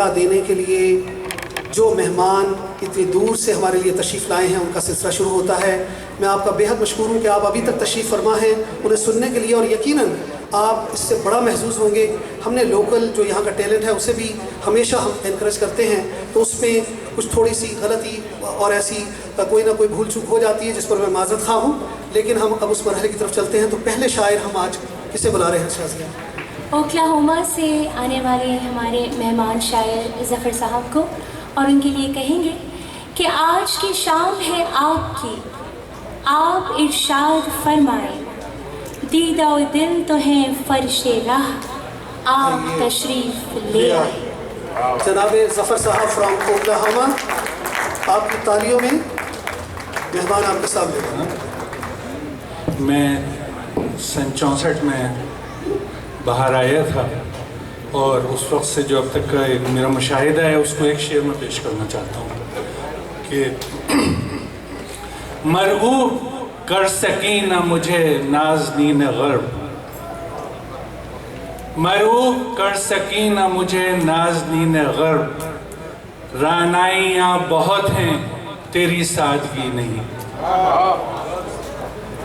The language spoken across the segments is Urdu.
عطیہ دینے کے لیے جو مہمان اتنی دور سے ہمارے لیے تشریف لائے ہیں ان کا سلسلہ شروع ہوتا ہے۔ میں آپ کا بےحد مشکور ہوں کہ آپ ابھی تک تشریف فرما ہیں انہیں سننے کے لیے، اور یقیناً آپ اس سے بڑا محظوظ ہوں گے۔ ہم نے لوکل جو یہاں کا ٹیلنٹ ہے اسے بھی ہمیشہ ہم انکریج کرتے ہیں، تو اس میں کچھ تھوڑی سی غلطی اور ایسی کوئی نہ کوئی بھول چوک ہو جاتی ہے جس پر میں معذرت خواہ ہوں، لیکن ہم اب اس مرحلے کی طرف چلتے ہیں۔ تو پہلے شاعر ہم آج کسے بلا رہے ہیں شازیہ؟ اوکلاہوما سے آنے والے ہمارے مہمان شاعر ظفر صاحب کو، اور ان کے لیے کہیں گے کہ آج کی شام ہے آپ کی، آپ ارشاد فرمائیں، دیدہ و دل تو ہیں فرش راہ، آپ تشریف لے آئیں۔ جناب ظفر صاحب فرام اوکلاہوما، آپ کی تالیوں میں مہمان آپ کے سامنے ہیں۔ میں سن 64 میں باہر آیا تھا، اور اس وقت سے جو اب تک کا ایک میرا مشاہدہ ہے اس کو ایک شعر میں پیش کرنا چاہتا ہوں کہ مرغوب کر سکی نہ مجھے نازنین غرب، مرغوب کر سکی نہ مجھے نازنین غرب، رعنائیاں بہت ہیں تیری سادگی نہیں۔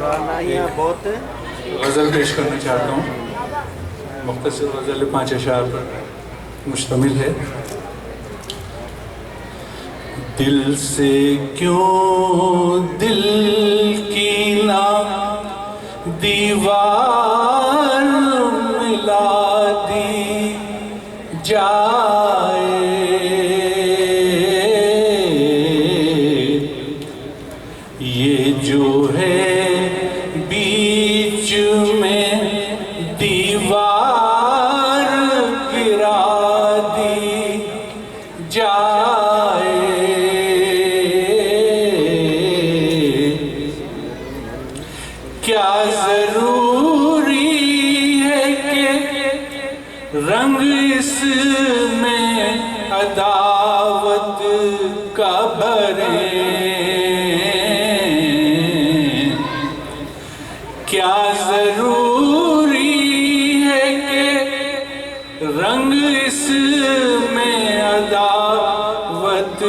رعنائیاں بہت ہیں۔ غزل پیش کرنا چاہتا ہوں، مختصر غزل 5 اشعار پر مشتمل ہے۔ دل سے کیوں دل کی نہ دیوار ملا دی جائے، یہ جو ہے بیچ میں دیوار گرا دی جائے، کیا ضروری ہے کہ رنگ اس میں عداوت کا بھرے، کیا ضروری ہے کہ رنگ اس میں عداوت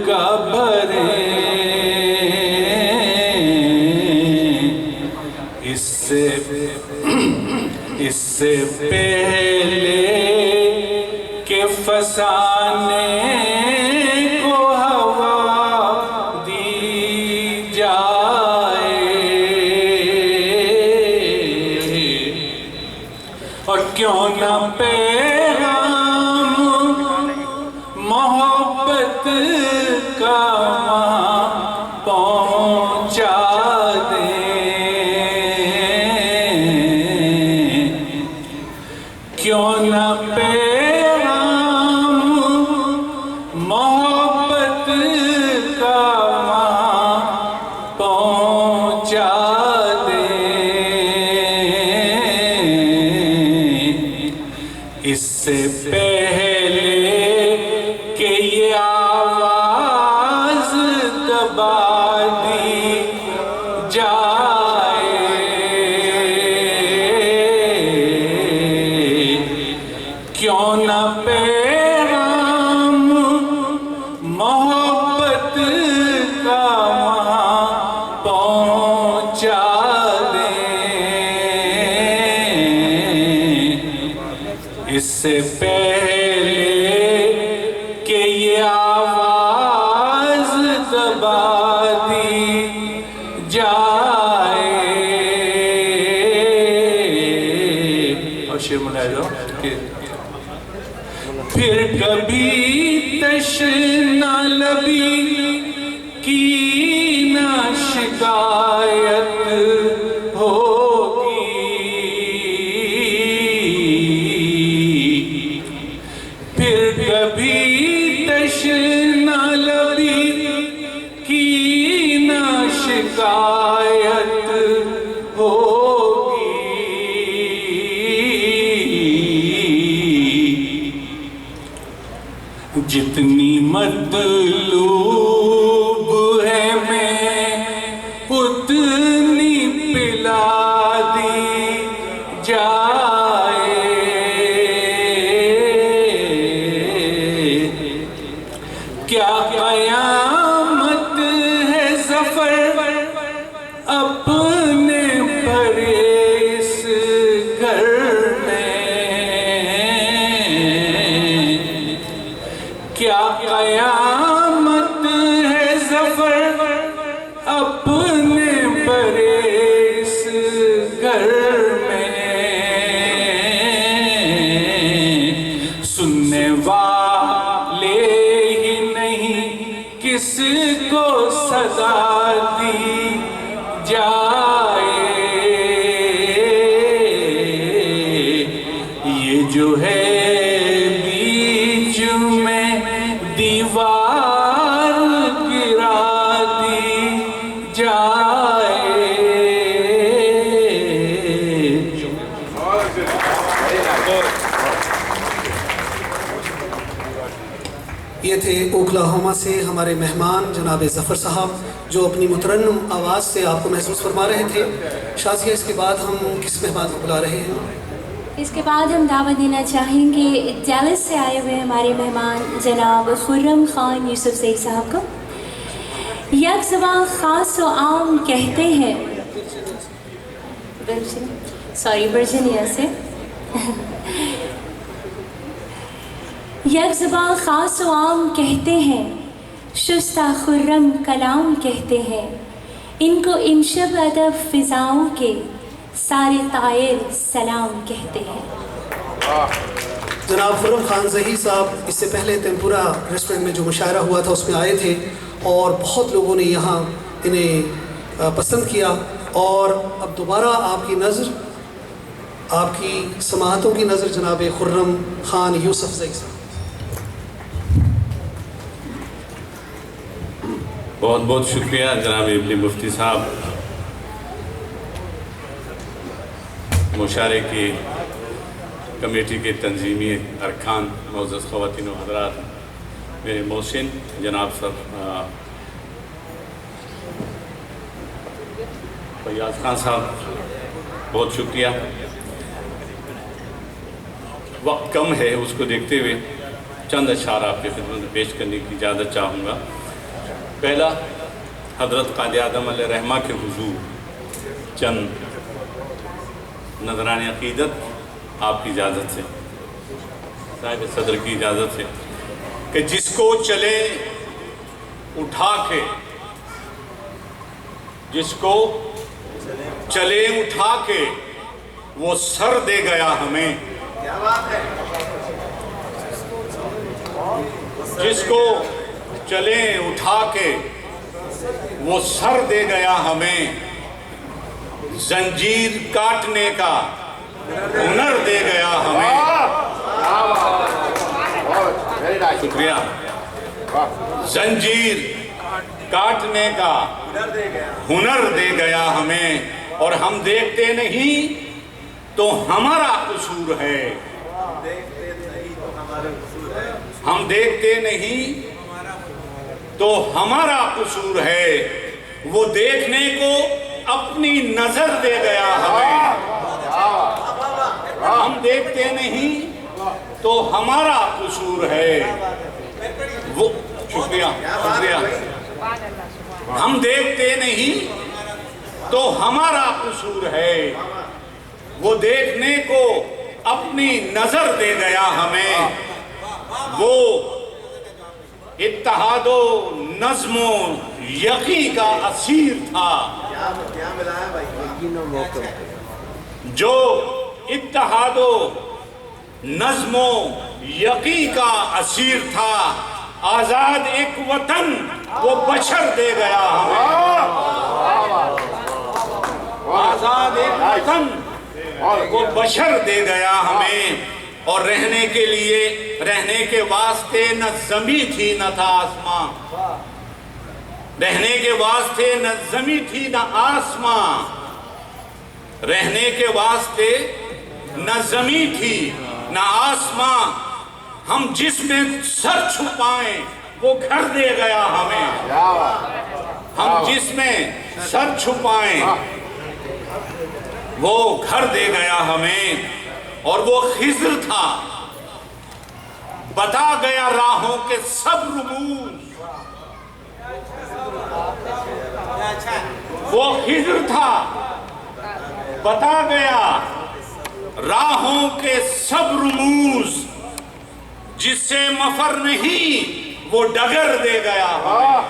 کا بھرے، اس سے پہلے کہ فسانے کو ہوا دی جائے، اور کیوں نہ پیغام محبت کا وہاں پہنچا دیں، کیوں نہ پیغام محبت کا وہاں پہنچا دیں، اس سے پہلے کہ یہ آواز دبا دی جائے، کیوں نہ پیغام محبت کا وہاں پہنچا دیں، اس سے پہلے کہ یہ آواز دبا دی جائے۔ اور شعر ملائے جاؤ کہ پھر کبھی تشنا لبی کی نہ شکایت ہوگی، پھر کبھی تشنا لبی کی نہ شکایت ہوگی، جتنی مطلوب ہے میں اتنی پلا دی جائے، کیا قیامت ہے ظفر اپنے بھرے اس گھر میں، کیا قیامت ہے ظفر اپنے بھرے اس گھر میں، سننے والے ہی نہیں کس کو صدا دی جائے، یہ جو ہے بیچ میں دیوار گرا دی جائے۔ یہ تھے اوکلاہوما سے ہمارے مہمان جناب ظفر صاحب، جو اپنی مترنم آواز سے آپ کو محسوس فرما رہے تھے۔ شازیہ، اس کے بعد ہم کس مہمان کو بلا رہے ہیں؟ اس کے بعد ہم دعوت دینا چاہیں گے ڈیلس سے آئے ہوئے ہمارے مہمان جناب خرم خان یوسف زئی صاحب کو۔ یک زبان خاص و عام کہتے ہیں، ورجینیا سے، یک زبان خاص و عام کہتے ہیں، شستہ خرم کلام کہتے ہیں، ان کو امشب ادب فضاؤں کے سارے طائر سلام کہتے ہیں۔ جناب خرم خان زئی صاحب اس سے پہلے تیمپورا ریسٹورنٹ میں جو مشاعرہ ہوا تھا اس میں آئے تھے، اور بہت لوگوں نے یہاں انہیں پسند کیا، اور اب دوبارہ آپ کی نظر، آپ کی سماعتوں کی نظر جناب خرم خان یوسف زئی صاحب۔ بہت بہت شکریہ جناب ابلی مفتی صاحب، مشاعرے کی کمیٹی کے تنظیمی ارکان، معزز خواتین و حضرات، میرے محسن جناب سر فیاض خان صاحب، بہت شکریہ۔ وقت کم ہے، اس کو دیکھتے ہوئے چند اشعار آپ کی خدمت میں پیش کرنے کی اجازت چاہوں گا۔ پہلا، حضرت قائد اعظم علیہ رحمہ کے حضور چند نذران عقیدت آپ کی اجازت سے، صاحب صدر کی اجازت سے، کہ جس کو چلے اٹھا کے، جس کو چلے اٹھا کے وہ سر دے گیا ہمیں، جس کو چلے اٹھا کے وہ سر دے گیا ہمیں، زنجیر کاٹنے کا ہنر دے گیا ہمیں۔ شکریہ۔ زنجیر کاٹنے کا ہنر دے گیا ہمیں، اور ہم دیکھتے نہیں تو ہمارا قصور ہے، ہم دیکھتے نہیں تو ہمارا قصور ہے، وہ دیکھنے کو اپنی نظر دے گیا ہمیں، ہم دیکھتے نہیں تو ہمارا قصور ہے، وہ شکریہ شکریہ، ہم دیکھتے نہیں تو ہمارا قصور ہے، وہ دیکھنے کو اپنی نظر دے گیا ہمیں، وہ اتحاد و نظم و یقین کا اسیر تھا، جو اتحاد و نظم و یقین کا اسیر تھا، آزاد ایک وطن وہ بشر دے گیا ہمیں، آزاد ایک وطن وہ بشر دے گیا ہمیں، اور رہنے کے لیے، رہنے کے واسطے نہ زمین تھی نہ تھا آسمان، رہنے کے واسطے نہ زمین تھی نہ آسمان، رہنے کے واسطے نہ زمین تھی نہ آسمان، ہم جس میں سر چھپائیں وہ گھر دے گیا ہمیں، ہم جس میں سر چھپائیں وہ گھر دے گیا ہمیں، اور وہ خضر تھا، بتا گیا راہوں کے کے سب رموز، وہ خضر تھا بتا گیا راہوں کے سب رموز، جس سے مفر نہیں وہ ڈگر دے گیا ہمیں،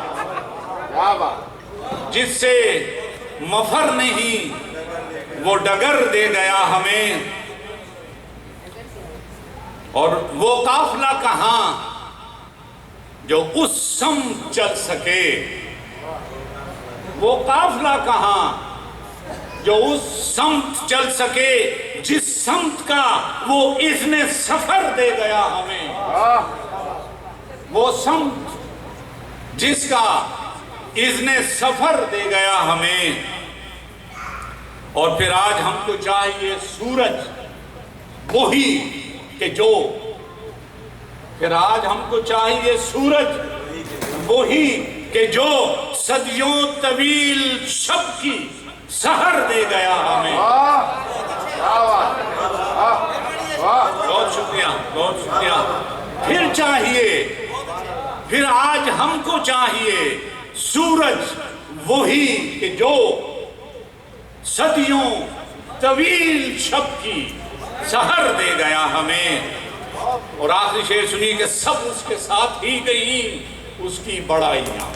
جس سے مفر نہیں وہ ڈگر دے گیا ہمیں۔ اور وہ قافلہ کہاں جو اس سمت چل سکے، وہ قافلہ کہاں جو اس سمت چل سکے جس سمت کا وہ اذن سفر دے گیا ہمیں، وہ سمت جس کا اذن سفر دے گیا ہمیں۔ اور پھر آج ہم کو چاہیے سورج وہی کہ جو، پھر آج ہم کو چاہیے سورج وہی کہ جو صدیوں طویل شب کی سحر دے گیا ہمیں۔ بہت شکریہ، بہت شکریہ۔ پھر چاہیے، پھر آج ہم کو چاہیے سورج وہی کہ جو صدیوں طویل شب کی سحر دے گیا ہمیں۔ اور آخری شعر سنی کہ سب اس کے ساتھ ہی گئیں اس کی بڑائیاں،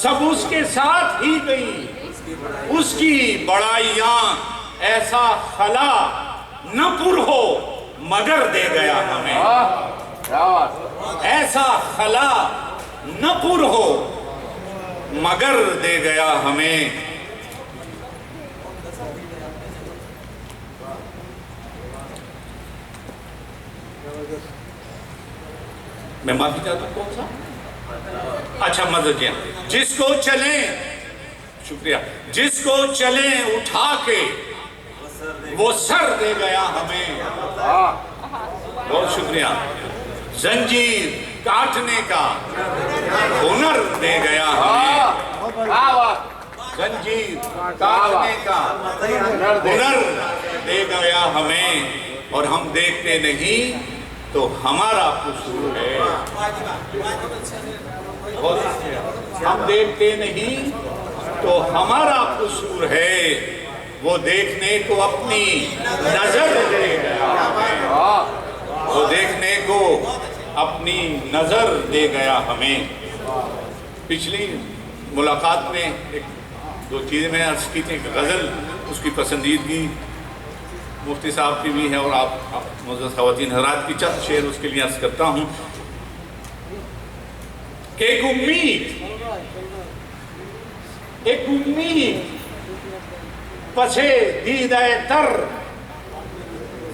سب اس کے ساتھ ہی گئیں اس کی بڑائیاں، ایسا خلا نہ پر ہو مگر دے گیا ہمیں، ایسا خلا نہ پر ہو مگر دے گیا ہمیں۔ میں معافی چاہتا ہوں، کون سا؟ اچھا مدد کیا، جس کو چلیں، شکریہ، جس کو چلیں اٹھا کے وہ سر دے گیا ہمیں، بہت شکریہ، زنجیر کاٹنے کا ہنر دے گیا ہمیں، زنجیر کاٹنے کا ہنر دے گیا ہمیں۔ اور ہم دیکھتے نہیں تو ہمارا قصور ہے، ہم دیکھتے نہیں تو ہمارا قصور ہے، وہ دیکھنے کو اپنی نظر دے گیا ہمیں، وہ دیکھنے کو اپنی نظر دے گیا ہمیں۔ پچھلی ملاقات میں ایک دو چیزیں میں عرض کی تھیں، کہ غزل اس کی پسندیدگی مفتی صاحب کی بھی ہے، اور آپ معزز خواتین حضرات کی چند شعر اس کے لیے عرض کرتا ہوں کہ ایک امید پسے دیدہ تر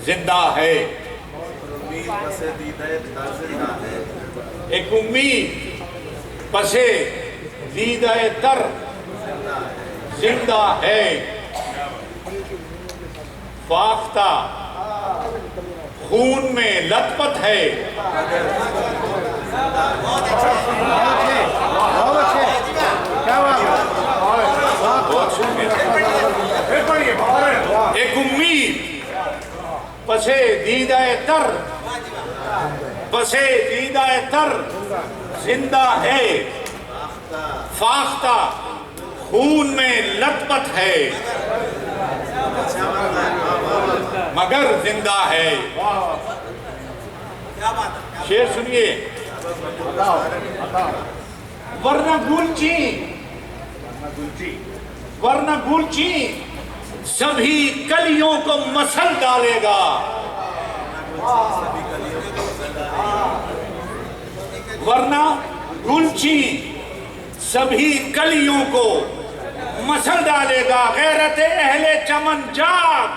زندہ ہے، ایک امید پسے دیدہ تر زندہ ہے، فاختہ خون میں لت پت ہے، ایک امید پسے دیدہ تر، پسے دیدہ تر زندہ ہے، فاختہ خون میں لت پت ہے مگر زندہ ہے۔ شعر سنیے، ورنہ گلچین سبھی کلیوں کو مسل ڈالے گا، ورنہ گلچین سبھی کلیوں کو مسل ڈالے گا، غیرت اہل چمن جاگ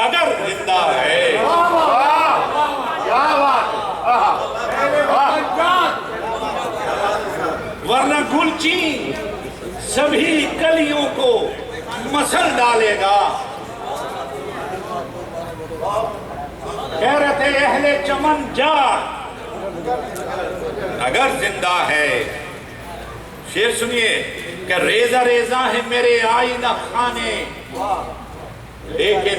اگر زندہ ہے، ورنہ گلچین سبھی کلیوں کو مسل ڈالے گا، غیرت اہل چمن جاگ اگر زندہ ہے۔ شعر سنیے کہ ریزہ ریزہ ہے میرے آئینہ خانے، لیکن